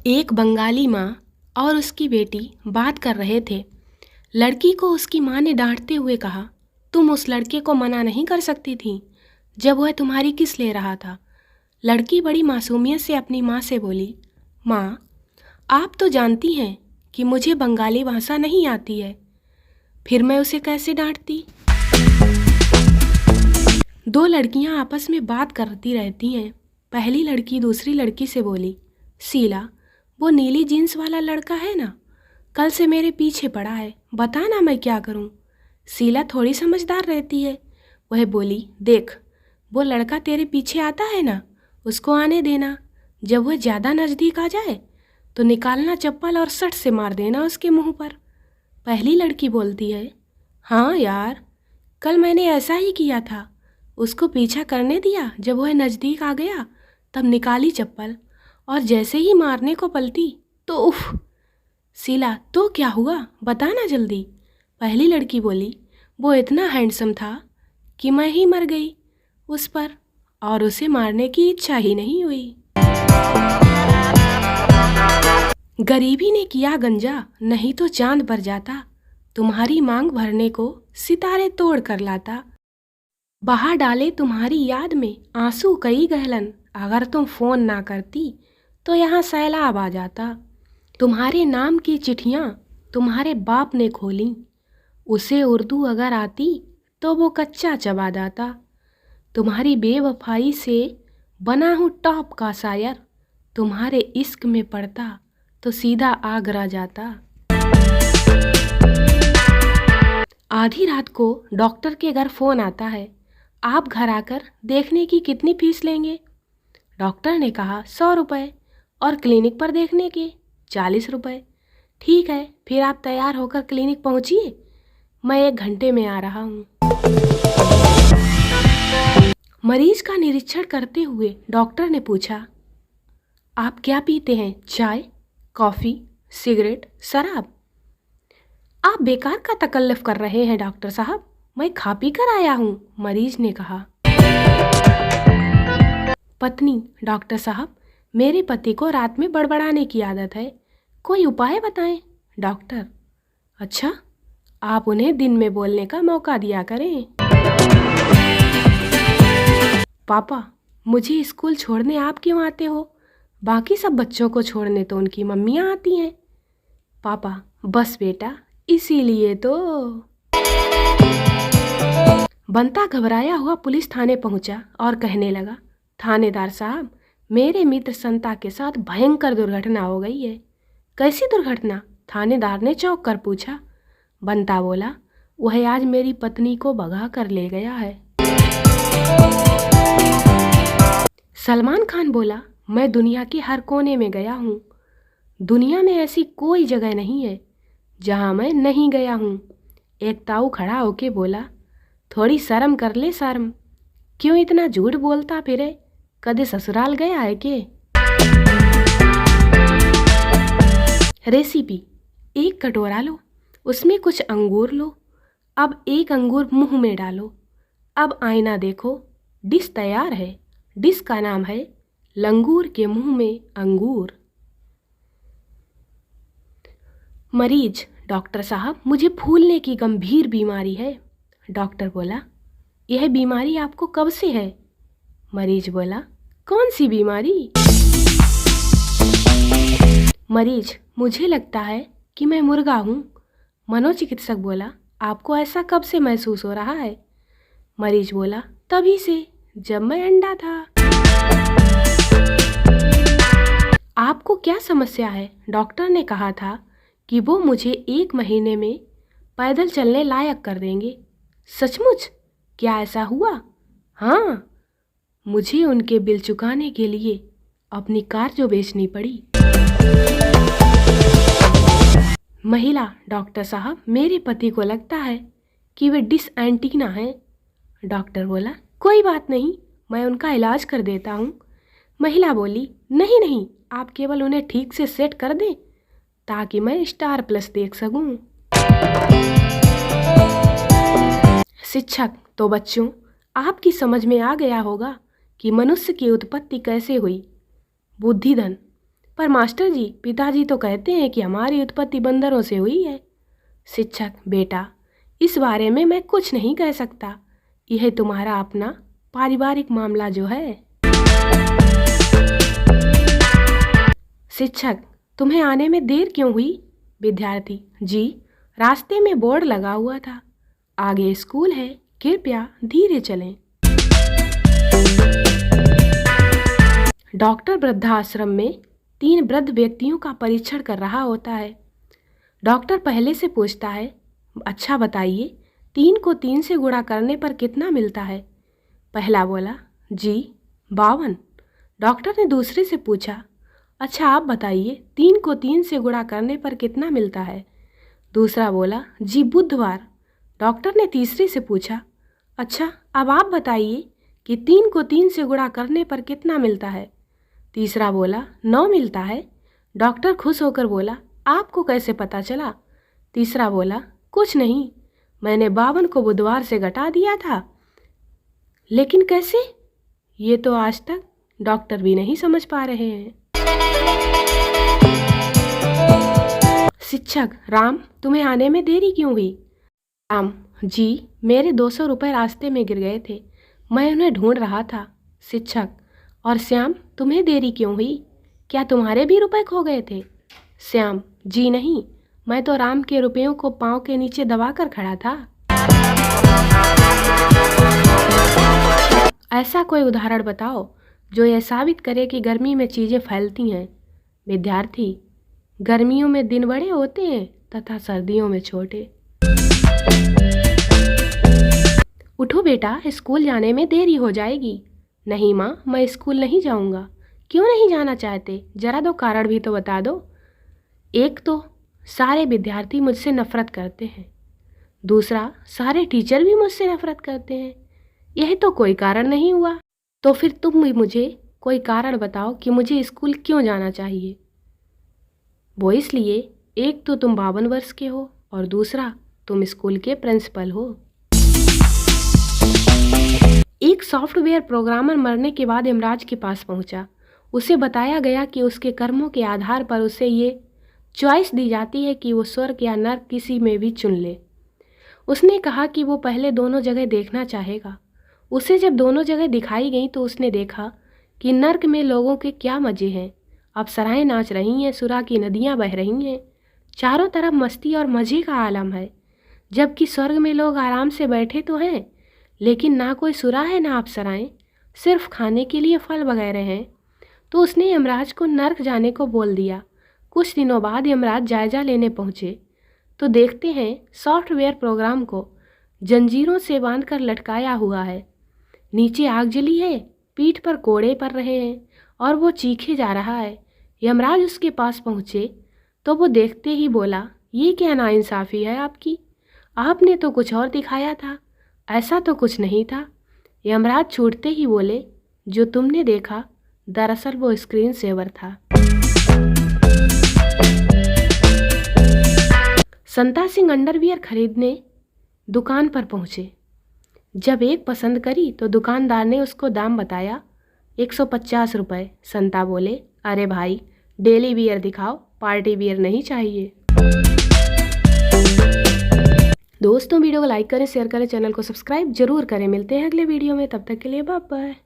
एक बंगाली माँ और उसकी बेटी बात कर रहे थे। लड़की को उसकी माँ ने डांटते हुए कहा, तुम उस लड़के को मना नहीं कर सकती थी जब वह तुम्हारी किस ले रहा था। लड़की बड़ी मासूमियत से अपनी माँ से बोली, माँ, आप तो जानती हैं कि मुझे बंगाली भाषा नहीं आती है, फिर मैं उसे कैसे डांटती। दो लड़कियां आपस में बात करती रहती हैं। पहली लड़की दूसरी लड़की से बोली, शीला, वो नीली जीन्स वाला लड़का है ना, कल से मेरे पीछे पड़ा है, बता ना मैं क्या करूं। शीला थोड़ी समझदार रहती है। वह बोली, देख, वो लड़का तेरे पीछे आता है ना, उसको आने देना। जब वह ज़्यादा नज़दीक आ जाए तो निकालना चप्पल और सट से मार देना उसके मुंह पर। पहली लड़की बोलती है, हाँ यार, कल मैंने ऐसा ही किया था, उसको पीछा करने दिया। जब वह नज़दीक आ गया तब निकाली चप्पल और जैसे ही मारने को पलटी तो उफ। शीला, तो क्या हुआ, बताना जल्दी। पहली लड़की बोली, वो इतना हैंडसम था कि मैं ही मर गई उस पर, और उसे मारने की इच्छा ही नहीं हुई। गरीबी ने किया गंजा, नहीं तो चांद पर जाता, तुम्हारी मांग भरने को सितारे तोड़ कर लाता। बहा डाले तुम्हारी याद में आंसू कई गहलन, अगर तुम फ़ोन ना करती तो यहाँ सैलाब आ जाता। तुम्हारे नाम की चिट्ठियाँ तुम्हारे बाप ने खोलीं, उसे उर्दू अगर आती तो वो कच्चा चबा जाता। तुम्हारी बेवफाई से बना हूँ टॉप का शायर, तुम्हारे इश्क में पड़ता तो सीधा आगरा जाता। आधी रात को डॉक्टर के घर फ़ोन आता है, आप घर आकर देखने की कितनी फीस लेंगे। डॉक्टर ने कहा 100 रुपये और क्लिनिक पर देखने के 40 रुपये। ठीक है, फिर आप तैयार होकर क्लिनिक पहुंचिए, मैं 1 घंटे में आ रहा हूं। मरीज का निरीक्षण करते हुए डॉक्टर ने पूछा, आप क्या पीते हैं, चाय, कॉफ़ी, सिगरेट, शराब। आप बेकार का तकल्लुफ़ कर रहे हैं डॉक्टर साहब, मैं खा पी कर आया हूँ, मरीज ने कहा। पत्नी, डॉक्टर साहब, मेरे पति को रात में बड़बड़ाने की आदत है, कोई उपाय बताएं। डॉक्टर, अच्छा, आप उन्हें दिन में बोलने का मौका दिया करें। पापा, मुझे स्कूल छोड़ने आप क्यों आते हो, बाकी सब बच्चों को छोड़ने तो उनकी मम्मियाँ आती हैं। पापा, बस बेटा, इसीलिए तो। बंता घबराया हुआ पुलिस थाने पहुंचा और कहने लगा, थानेदार साहब, मेरे मित्र संता के साथ भयंकर दुर्घटना हो गई है। कैसी दुर्घटना, थानेदार ने चौंक कर पूछा। बंता बोला, वह आज मेरी पत्नी को भगा कर ले गया है। सलमान खान बोला, मैं दुनिया के हर कोने में गया हूँ, दुनिया में ऐसी कोई जगह नहीं है जहाँ मैं नहीं गया हूँ। एक ताऊ खड़ा होके बोला, थोड़ी शर्म कर ले शर्म, क्यों इतना झूठ बोलता फिरे, कदे ससुराल गया है के। रेसिपी, 1 कटोरा लो, उसमें कुछ अंगूर लो, अब 1 अंगूर मुंह में डालो, अब आईना देखो, डिश तैयार है। डिश का नाम है लंगूर के मुंह में अंगूर। मरीज, डॉक्टर साहब, मुझे फूलने की गंभीर बीमारी है। डॉक्टर बोला, यह बीमारी आपको कब से है। मरीज बोला, कौन सी बीमारी। मरीज, मुझे लगता है कि मैं मुर्गा हूँ। मनोचिकित्सक बोला, आपको ऐसा कब से महसूस हो रहा है। मरीज बोला, तभी से, जब मैं अंडा था। आपको क्या समस्या है, डॉक्टर ने कहा था कि वो मुझे 1 महीने में पैदल चलने लायक कर देंगे। सचमुच, क्या ऐसा हुआ। हाँ, मुझे उनके बिल चुकाने के लिए अपनी कार जो बेचनी पड़ी। महिला, डॉक्टर साहब, मेरे पति को लगता है कि वे डिसएंटीना हैं। डॉक्टर बोला, कोई बात नहीं, मैं उनका इलाज कर देता हूँ। महिला बोली, नहीं नहीं, आप केवल उन्हें ठीक से सेट कर दें ताकि मैं स्टार प्लस देख सकूं। शिक्षक, तो बच्चों, आपकी समझ में आ गया होगा कि मनुष्य की उत्पत्ति कैसे हुई। बुद्धिधन, पर मास्टर जी, पिताजी तो कहते हैं कि हमारी उत्पत्ति बंदरों से हुई है। शिक्षक, बेटा, इस बारे में मैं कुछ नहीं कह सकता, यह तुम्हारा अपना पारिवारिक मामला जो है। शिक्षक, तुम्हें आने में देर क्यों हुई? विद्यार्थी, जी, रास्ते में बोर्ड लगा हुआ था, आगे स्कूल है, कृपया धीरे चलें। डॉक्टर वृद्धाश्रम में 3 वृद्ध व्यक्तियों का परीक्षण कर रहा होता है। डॉक्टर पहले से पूछता है, अच्छा बताइए, 3 को 3 से गुणा करने पर कितना मिलता है? पहला बोला, जी 52। डॉक्टर ने दूसरे से पूछा, अच्छा आप बताइए, 3 को 3 से गुणा करने पर कितना मिलता है? दूसरा बोला, जी बुधवार। डॉक्टर ने तीसरे से पूछा, अच्छा अब आप बताइए कि 3 को 3 से गुणा करने पर कितना मिलता है? तीसरा बोला, 9 मिलता है। डॉक्टर खुश होकर बोला, आपको कैसे पता चला? तीसरा बोला, कुछ नहीं, मैंने 52 को बुधवार से घटा दिया था। लेकिन कैसे? ये तो आज तक डॉक्टर भी नहीं समझ पा रहे हैं। शिक्षक, राम, तुम्हें आने में देरी क्यों हुई? राम, जी, मेरे 200 रुपये रास्ते में गिर गए थे, मैं उन्हें ढूंढ रहा था। शिक्षक, और श्याम, तुम्हें देरी क्यों हुई? क्या तुम्हारे भी रुपए खो गए थे? श्याम, जी नहीं, मैं तो राम के रुपयों को पाँव के नीचे दबाकर खड़ा था। ऐसा कोई उदाहरण बताओ जो यह साबित करे कि गर्मी में चीज़ें फैलती हैं। विद्यार्थी, गर्मियों में दिन बड़े होते हैं तथा सर्दियों में छोटे। उठो बेटा, स्कूल जाने में देरी हो जाएगी। नहीं माँ, मैं स्कूल नहीं जाऊँगा। क्यों नहीं जाना चाहते? जरा दो कारण भी तो बता दो। एक तो सारे विद्यार्थी मुझसे नफरत करते हैं, दूसरा सारे टीचर भी मुझसे नफरत करते हैं। यह तो कोई कारण नहीं हुआ। तो फिर तुम भी मुझे कोई कारण बताओ कि मुझे स्कूल क्यों जाना चाहिए। वो इसलिए, एक तो तुम 52 वर्ष के हो और दूसरा तुम स्कूल के प्रिंसिपल हो। एक सॉफ्टवेयर प्रोग्रामर मरने के बाद यमराज के पास पहुंचा। उसे बताया गया कि उसके कर्मों के आधार पर उसे ये चॉइस दी जाती है कि वो स्वर्ग या नर्क किसी में भी चुन ले। उसने कहा कि वो पहले दोनों जगह देखना चाहेगा। उसे जब दोनों जगह दिखाई गई तो उसने देखा कि नर्क में लोगों के क्या मज़े हैं। अप्सराएं नाच रही हैं, सुरा की नदियाँ बह रही हैं, चारों तरफ मस्ती और मज़े का आलम है। जबकि स्वर्ग में लोग आराम से बैठे तो हैं, लेकिन ना कोई सुरा है ना अप्सराएं, सिर्फ खाने के लिए फल वगैरह हैं। तो उसने यमराज को नर्क जाने को बोल दिया। कुछ दिनों बाद यमराज जायजा लेने पहुँचे तो देखते हैं सॉफ्टवेयर प्रोग्राम को जंजीरों से बांधकर लटकाया हुआ है। नीचे आग जली है, पीठ पर कोड़े पड़ रहे हैं और वो चीखे जा रहा है। यमराज उसके पास पहुँचे तो वो देखते ही बोला, ये क्या नाइंसाफ़ी है आपकी, आपने तो कुछ और दिखाया था, ऐसा तो कुछ नहीं था। यमराज छूटते ही बोले, जो तुमने देखा दरअसल वो स्क्रीन सेवर था। संता सिंह अंडरवियर खरीदने दुकान पर पहुँचे। जब एक पसंद करी तो दुकानदार ने उसको दाम बताया, 150 रुपये। संता बोले, अरे भाई, डेली वियर दिखाओ, पार्टी वियर नहीं चाहिए। दोस्तों, वीडियो को लाइक करें, शेयर करें, चैनल को सब्सक्राइब जरूर करें। मिलते हैं अगले वीडियो में, तब तक के लिए बाय बाय।